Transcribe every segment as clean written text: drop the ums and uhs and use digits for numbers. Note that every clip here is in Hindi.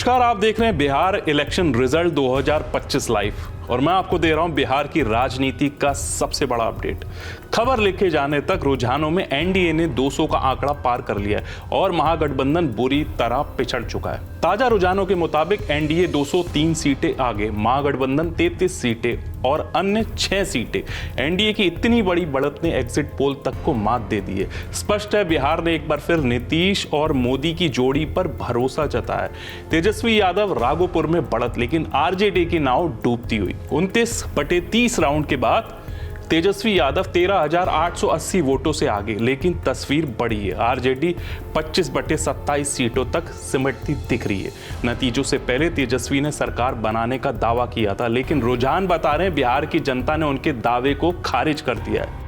नमस्कार, आप देख रहे हैं बिहार इलेक्शन रिजल्ट 2025 लाइव और मैं आपको दे रहा हूं बिहार की राजनीति का सबसे बड़ा अपडेट। खबर लिखे जाने तक रुझानों में एनडीए ने 200 का आंकड़ा पार कर लिया है और महागठबंधन बुरी तरह पिछड़ चुका है। ताजा रुझानों के मुताबिक एनडीए 203 सीटें आगे, महागठबंधन 33 सीटें और अन्य 6 सीटें। एनडीए की इतनी बड़ी बढ़त ने एग्जिट पोल तक को मात दे दी है। स्पष्ट है बिहार ने एक बार फिर नीतीश और मोदी की जोड़ी पर भरोसा जताया है। तेजस्वी यादव राघोपुर में बढ़त, लेकिन आरजेडी की नाव डूबती हुई। 29/30 राउंड के बाद तेजस्वी यादव 13,880 वोटों से आगे, लेकिन तस्वीर बड़ी है। आरजेडी 25/27 सीटों तक सिमटती दिख रही है। नतीजों से पहले तेजस्वी ने सरकार बनाने का दावा किया था, लेकिन रुझान बता रहे हैं बिहार की जनता ने उनके दावे को खारिज कर दिया है।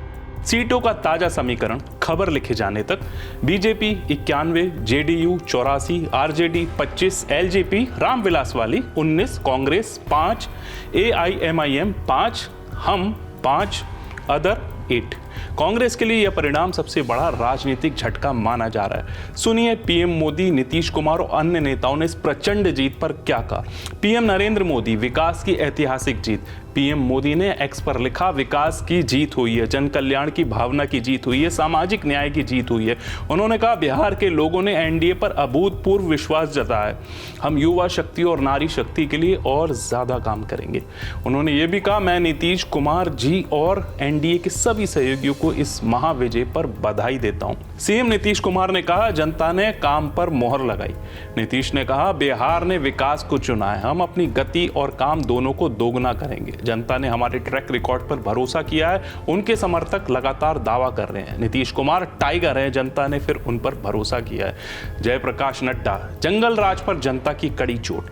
सीटों का ताजा समीकरण खबर लिखे जाने तक BJP 91, JDU 84, RJD 25, LJP Ramvilas वाली 19, कांग्रेस 5, एआईएमआईएम 5, हम 5, अदर 8। कांग्रेस के लिए यह परिणाम सबसे बड़ा राजनीतिक झटका माना जा रहा है। सुनिए पीएम मोदी, नीतीश कुमार और अन्य नेताओं ने इस प्रचंड जीत पर क्या कहा। पीएम नरेंद्र मोदी, विकास की ऐतिहासिक जीत। पीएम मोदी ने एक्स पर लिखा, विकास की जीत हुई है, जन कल्याण की भावना की जीत हुई है, सामाजिक न्याय की जीत हुई है। उन्होंने कहा बिहार के लोगों ने एनडीए पर अभूतपूर्व विश्वास जताया है। हम युवा शक्ति और नारी शक्ति के लिए और ज्यादा काम करेंगे। उन्होंने ये भी कहा, मैं नीतीश कुमार जी और एनडीए के सभी सहयोगियों को इस महाविजय पर बधाई देता हूं। सीएम नीतीश कुमार ने कहा, जनता ने काम पर मोहर लगाई। नीतीश ने कहा, बिहार ने विकास को चुना है, हम अपनी गति और काम दोनों को दोगुना करेंगे। जनता ने हमारे ट्रैक रिकॉर्ड पर भरोसा किया है, उनके समर्थक लगातार दावा कर रहे हैं। नीतीश कुमार टाइगर है, जनता ने फिर उन पर भरोसा किया है। जयप्रकाश नड्डा, जंगल राज पर जनता की कड़ी चोट।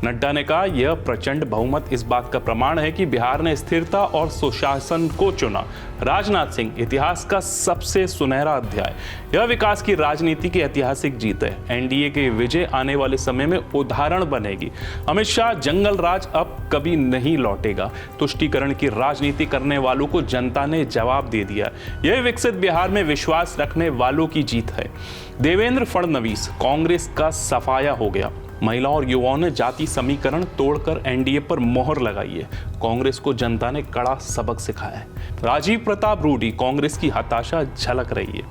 नड्डा ने कहा, यह प्रचंड बहुमत इस बात का प्रमाण है कि बिहार ने स्थिरता और सुशासन को चुना। राजनाथ सिंह, इतिहास का सबसे सुनहरा अध्याय। यह विकास की राजनीति की ऐतिहासिक जीत है। एनडीए की विजय आने वाले समय में उदाहरण बनेगी। अमित शाह, जंगल राज अब कभी नहीं लौटेगा। तुष्टीकरण की राजनीति करने वालों को जनता ने जवाब दे दिया। यह विकसित बिहार में विश्वास रखने वालों की जीत है। देवेंद्र फडणवीस, कांग्रेस का सफाया हो गया। महिलाओं और युवाओं ने जाति समीकरण तोड़कर एनडीए पर मोहर लगाई है। कांग्रेस को जनता ने कड़ा सबक सिखाया है। राजीव प्रताप रूडी, कांग्रेस की हताशा झलक रही है।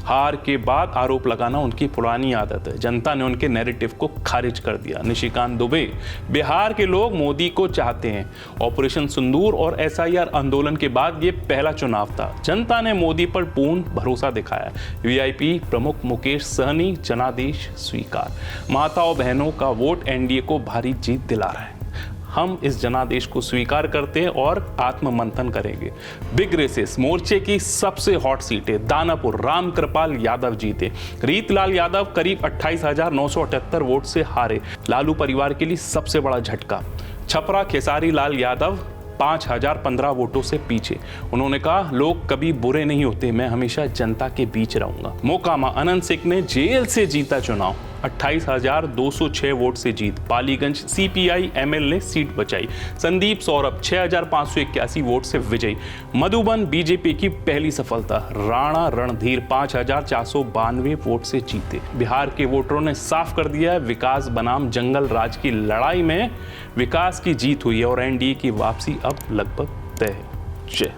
हार के बाद आरोप लगाना उनकी पुरानी आदत है। जनता ने उनके नैरेटिव को खारिज कर दिया। निशिकांत दुबे, बिहार के लोग मोदी को चाहते हैं। ऑपरेशन सिंदूर और एसआईआर आंदोलन के बाद ये पहला चुनाव था। जनता ने मोदी पर पूर्ण भरोसा दिखाया। वीआईपी प्रमुख मुकेश सहनी, जनादेश स्वीकार। माताओं बहनों का वोट एनडीए को भारी जीत दिला रहा है। हम इस जनादेश को स्वीकार करते हैं और आत्म मंथन करेंगे। बिग रेसेस, मोर्चे की सबसे हॉट सीटें। दानापुर, रामकृपाल यादव जीते। रीतलाल यादव करीब 28,978 वोट से हारे। लालू परिवार के लिए सबसे बड़ा झटका। छपरा, खेसारी लाल यादव 5,015 वोटों से पीछे। उन्होंने कहा, लोग कभी बुरे नहीं होते, मैं हमेशा जनता के बीच रहूंगा। मोकामा, अनंत सिंह ने जेल से जीता चुनाव, 28,206 वोट से जीत। पालीगंज, सीपीआई एमएल ने सीट बचाई। संदीप सौरभ 6,581 वोट से विजयी। मधुबन, बीजेपी की पहली सफलता। राणा रणधीर 5,492 वोट से जीते। बिहार के वोटरों ने साफ कर दिया है, विकास बनाम जंगल राज की लड़ाई में विकास की जीत हुई है और एनडीए की वापसी अब लगभग तय है। जय।